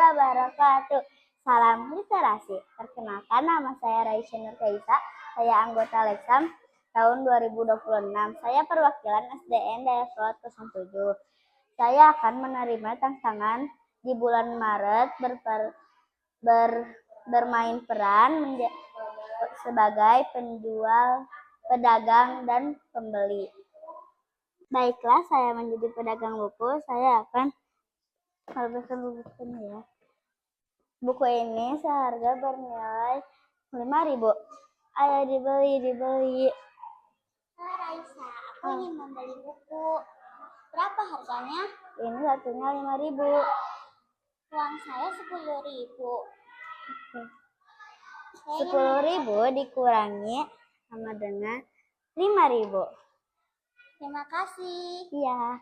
wabarakatuh. Salam literasi. Perkenalkan, nama saya Raisya Nurkaisa. Saya anggota Leksam tahun 2026. Saya perwakilan SDN Dayak Solot 07. Saya akan menerima tantangan di bulan Maret bermain peran sebagai penjual, pedagang, dan pembeli. Baiklah, saya menjadi pedagang buku. Saya akan melepaskan buku ini ya. Buku ini seharga bernilai 5.000. Ayo dibeli. Raisa, aku ingin membeli buku. Berapa harganya? Ini satunya 5.000. Uang saya 10.000. 10.000 dikurangi sama dengan 5.000. Terima kasih. Iya.